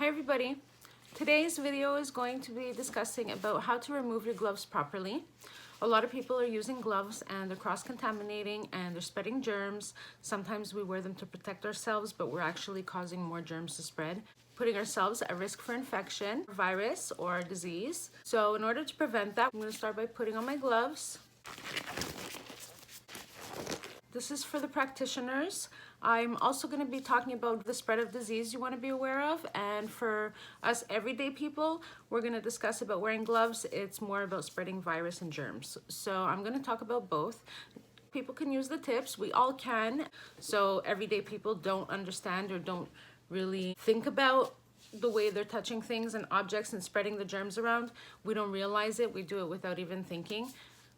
Hi everybody. Today's video is going to be discussing about how to remove your gloves properly. A lot of people are using gloves and they're cross-contaminating and they're spreading germs. Sometimes we wear them to protect ourselves, but we're actually causing more germs to spread, putting ourselves at risk for infection, virus, or disease. So in order to prevent that, I'm going to start by putting on my gloves. This is for the practitioners. I'm also going to be talking about the spread of disease you want to be aware of, and for us everyday people, we're going to discuss about wearing gloves. It's more about spreading virus and germs. So I'm going to talk about both. People can use the tips, we all can. So everyday people don't understand or don't really think about the way they're touching things and objects and spreading the germs around. We don't realize it, we do it without even thinking.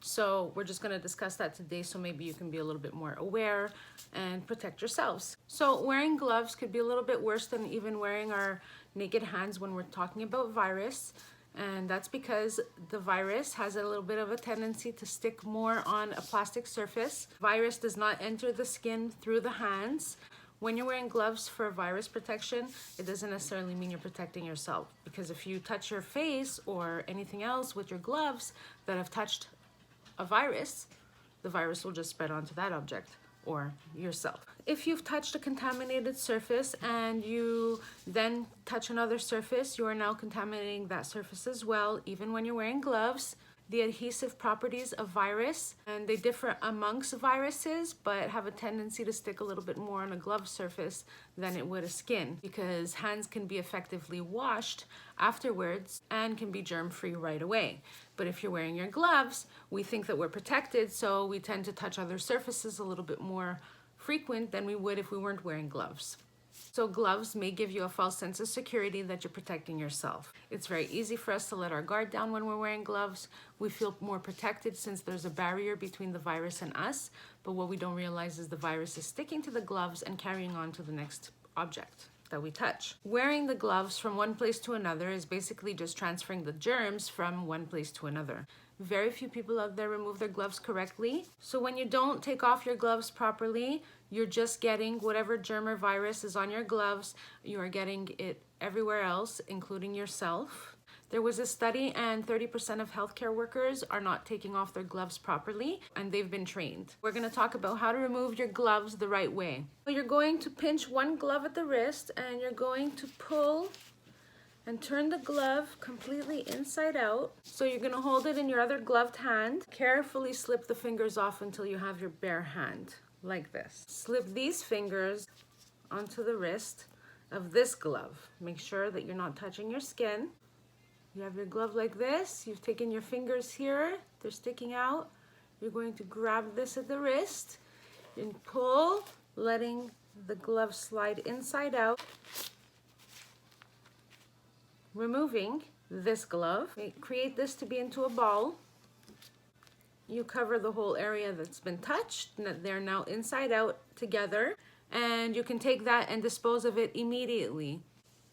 So we're just going to discuss that today, so maybe you can be a little bit more aware and protect yourselves. So wearing gloves could be a little bit worse than even wearing our naked hands when we're talking about virus. And that's because the virus has a little bit of a tendency to stick more on a plastic surface. Virus does not enter the skin through the hands. When you're wearing gloves for virus protection, it doesn't necessarily mean you're protecting yourself, because if you touch your face or anything else with your gloves that have touched a virus, the virus will just spread onto that object or yourself. If you've touched a contaminated surface and you then touch another surface, you are now contaminating that surface as well, even when you're wearing gloves. The adhesive properties of virus, and they differ amongst viruses, but have a tendency to stick a little bit more on a glove surface than it would a skin, because hands can be effectively washed afterwards and can be germ-free right away. But if you're wearing your gloves, we think that we're protected, so we tend to touch other surfaces a little bit more frequent than we would if we weren't wearing gloves. So gloves may give you a false sense of security that you're protecting yourself. It's very easy for us to let our guard down when we're wearing gloves. We feel more protected since there's a barrier between the virus and us, but what we don't realize is the virus is sticking to the gloves and carrying on to the next object that we touch. Wearing the gloves from one place to another is basically just transferring the germs from one place to another. Very few people out there remove their gloves correctly. So when you don't take off your gloves properly, you're just getting whatever germ or virus is on your gloves, you are getting it everywhere else, including yourself. There was a study and 30% of healthcare workers are not taking off their gloves properly, and they've been trained. We're going to talk about how to remove your gloves the right way. So you're going to pinch one glove at the wrist and you're going to pull and turn the glove completely inside out. So you're going to hold it in your other gloved hand. Carefully slip the fingers off until you have your bare hand, like this. Slip these fingers onto the wrist of this glove. Make sure that you're not touching your skin. You have your glove like this. You've taken your fingers here. They're sticking out. You're going to grab this at the wrist and pull, letting the glove slide inside out. Removing this glove, create this to be into a ball. You cover the whole area that's been touched. They're now inside out together, and you can take that and dispose of it immediately.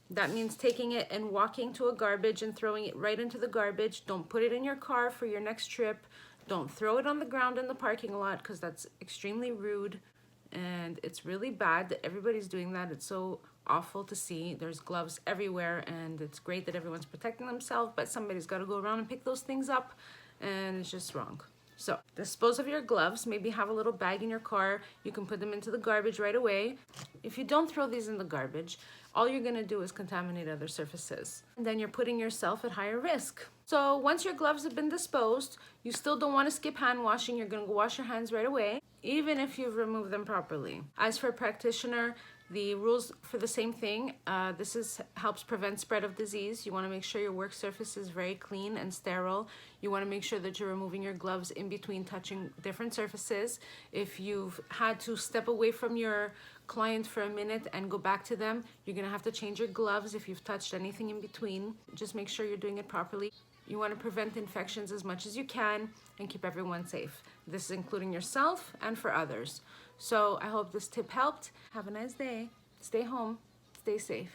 That means taking it and walking to a garbage and throwing it right into the garbage. Don't put it in your car for your next trip. Don't throw it on the ground in the parking lot, because that's extremely rude, and it's really bad that everybody's doing that. It's so awful to see. There's gloves everywhere, and it's great that everyone's protecting themselves, but somebody's got to go around and pick those things up, and it's just wrong. So dispose of your gloves. Maybe have a little bag in your car. You can put them into the garbage right away. If you don't throw these in the garbage, all you're going to do is contaminate other surfaces, and then you're putting yourself at higher risk. So once your gloves have been disposed, you still don't want to skip hand washing. You're going to go wash your hands right away, even if you've removed them properly. As for a practitioner, the rules for the same thing. This helps prevent spread of disease. You want to make sure your work surface is very clean and sterile. You want to make sure that you're removing your gloves in between touching different surfaces. If you've had to step away from your client for a minute and go back to them, you're going to have to change your gloves if you've touched anything in between. Just make sure you're doing it properly. You want to prevent infections as much as you can and keep everyone safe. This is including yourself and for others. So I hope this tip helped. Have a nice day. Stay home. Stay safe.